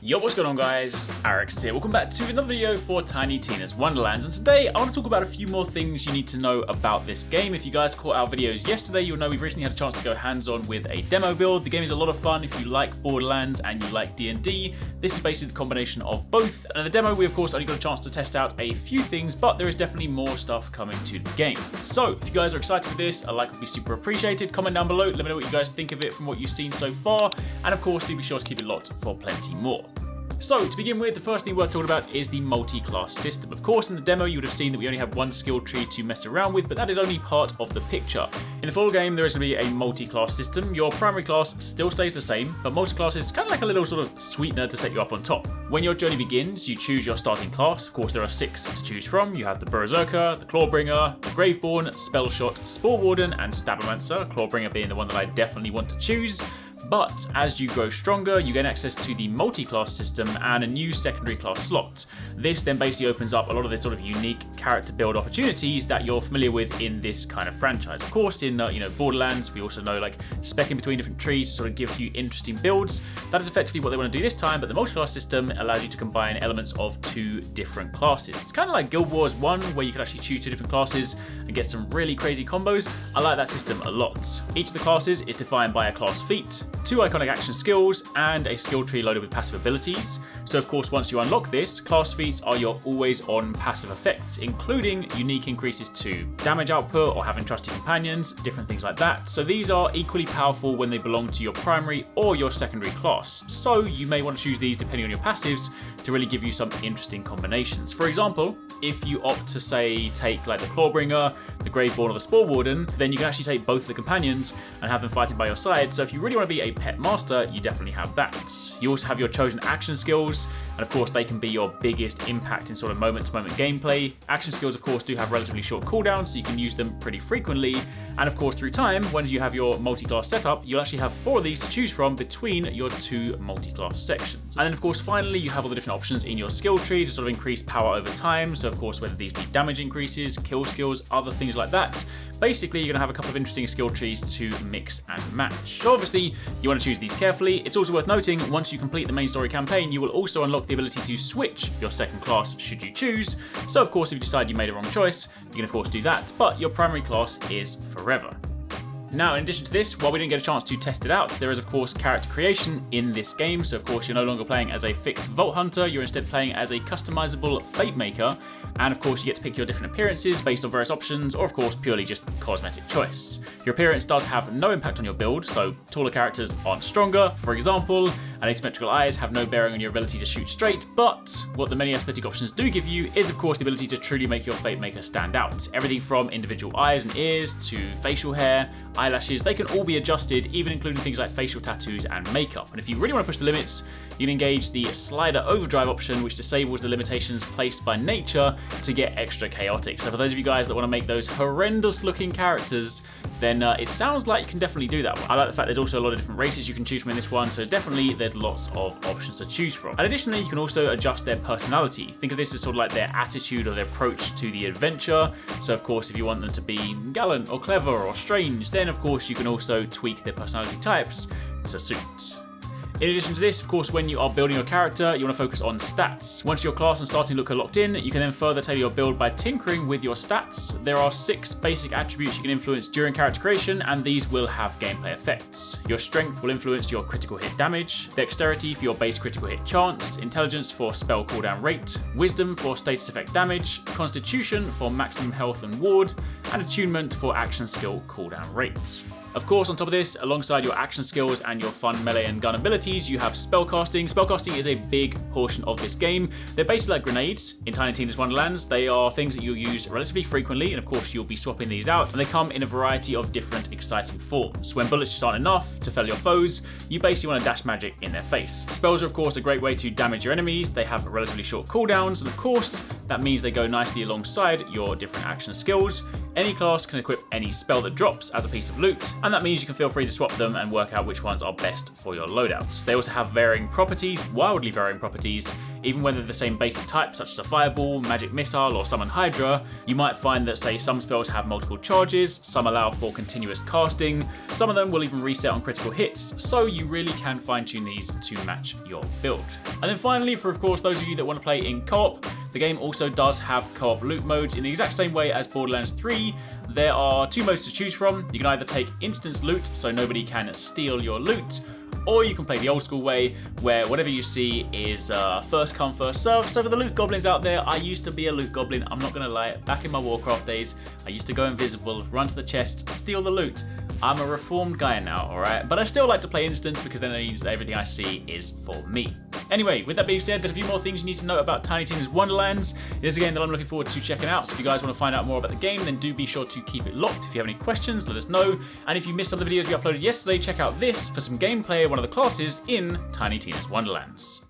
Yo, what's going on guys? HyperX here. Welcome back to another video for Tiny Tina's Wonderlands, and today I want to talk about a few more things you need to know about this game. If you guys caught our videos yesterday, you'll know we've recently had a chance to go hands-on with a demo build. The game is a lot of fun if you like Borderlands and you like D&D. This is basically the combination of both. And in the demo, we of course only got a chance to test out a few things, but there is definitely more stuff coming to the game. So if you guys are excited for this, a like would be super appreciated. Comment down below, let me know what you guys think of it from what you've seen so far. And of course, do be sure to keep it locked for plenty more. So, to begin with, the first thing we're talking about is the multi-class system. Of course, in the demo, you would have seen that we only have one skill tree to mess around with, but that is only part of the picture. In the full game, there is going to be a multi-class system. Your primary class still stays the same, but multi-class is kind of like a little sort of sweetener to set you up on top. When your journey begins, you choose your starting class. Of course, there are 6 to choose from. You have the Berserker, the Clawbringer, the Graveborn, Spellshot, Spore Warden, and Stabbermancer. Clawbringer being the one that I definitely want to choose. But as you grow stronger, you gain access to the multi-class system and a new secondary class slot. This then basically opens up a lot of the sort of unique character build opportunities that you're familiar with in this kind of franchise. Of course, in Borderlands, we also know like specking between different trees to sort of give you interesting builds. That is effectively what they want to do this time, but the multi-class system allows you to combine elements of 2 different classes. It's kind of like Guild Wars 1, where you can actually choose 2 different classes and get some really crazy combos. I like that system a lot. Each of the classes is defined by a class feat, 2 iconic action skills, and a skill tree loaded with passive abilities. So of course, once you unlock this, class feats are your always on passive effects, including unique increases to damage output or having trusty companions, different things like that. So these are equally powerful when they belong to your primary or your secondary class. So you may want to choose these depending on your passives to really give you some interesting combinations. For example, if you opt to say take like the Clawbringer, the Graveborn, or the Spore Warden, then you can actually take both the companions and have them fighting by your side. So if you really want to be a pet master, you definitely have that. You also have your chosen action skills, and of course they can be your biggest impact in sort of moment-to-moment gameplay. Action skills of course do have relatively short cooldowns, so you can use them pretty frequently. And of course through time, when you have your multi-class setup, you'll actually have 4 of these to choose from between your 2 multi-class sections. And then of course finally you have all the different options in your skill tree to sort of increase power over time. So of course whether these be damage increases, kill skills, other things like that. Basically you're going to have a couple of interesting skill trees to mix and match. So obviously you want to choose these carefully. It's also worth noting, once you complete the main story campaign, you will also unlock the ability to switch your second class should you choose. So of course if you decide you made a wrong choice, you can of course do that, but your primary class is forever. Now, in addition to this, while we didn't get a chance to test it out, there is of course character creation in this game. So of course you're no longer playing as a fixed Vault Hunter, you're instead playing as a customizable Fate Maker. And of course you get to pick your different appearances based on various options, or of course purely just cosmetic choice. Your appearance does have no impact on your build, so taller characters aren't stronger, for example, and asymmetrical eyes have no bearing on your ability to shoot straight, but what the many aesthetic options do give you is of course the ability to truly make your Fate Maker stand out. Everything from individual eyes and ears to facial hair, eyelashes, they can all be adjusted, even including things like facial tattoos and makeup. And if you really want to push the limits, you can engage the slider overdrive option, which disables the limitations placed by nature to get extra chaotic. So for those of you guys that want to make those horrendous looking characters, then it sounds like you can definitely do that. I like the fact there's also a lot of different races you can choose from in this one, so definitely there's lots of options to choose from. And additionally, you can also adjust their personality. Think of this as sort of like their attitude or their approach to the adventure. So of course, if you want them to be gallant or clever or strange, then of course you can also tweak their personality types to suit. In addition to this, of course, when you are building your character, you want to focus on stats. Once your class and starting look are locked in, you can then further tailor your build by tinkering with your stats. There are 6 basic attributes you can influence during character creation, and these will have gameplay effects. Your strength will influence your critical hit damage, dexterity for your base critical hit chance, intelligence for spell cooldown rate, wisdom for status effect damage, constitution for maximum health and ward, and attunement for action skill cooldown rate. Of course, on top of this, alongside your action skills and your fun melee and gun abilities, you have spellcasting. Spellcasting is a big portion of this game. They're basically like grenades in Tiny Tina's Wonderlands. They are things that you'll use relatively frequently, and of course you'll be swapping these out, and they come in a variety of different exciting forms. When bullets just aren't enough to fell your foes, you basically want to dash magic in their face. Spells are of course a great way to damage your enemies. They have relatively short cooldowns, and of course that means they go nicely alongside your different action skills. Any class can equip any spell that drops as a piece of loot, and that means you can feel free to swap them and work out which ones are best for your loadouts. They also have varying properties, wildly varying properties. Even when they're the same basic type, such as a fireball, magic missile, or summon hydra, you might find that, say, some spells have multiple charges, some allow for continuous casting, some of them will even reset on critical hits, so you really can fine-tune these to match your build. And then finally, for of course those of you that want to play in co-op, the game also does have co-op loot modes in the exact same way as Borderlands 3. There are 2 modes to choose from. You can either take instance loot, so nobody can steal your loot, or you can play the old school way, where whatever you see is first come, first serve. So for the loot goblins out there, I used to be a loot goblin, I'm not gonna lie. Back in my Warcraft days, I used to go invisible, run to the chests, steal the loot. I'm a reformed guy now, alright? But I still like to play instance because then it means that everything I see is for me. Anyway, with that being said, there's a few more things you need to know about Tiny Tina's Wonderlands. It is a game that I'm looking forward to checking out, so if you guys want to find out more about the game, then do be sure to keep it locked. If you have any questions, let us know. And if you missed some of the videos we uploaded yesterday, check out this for some gameplay of one of the classes in Tiny Tina's Wonderlands.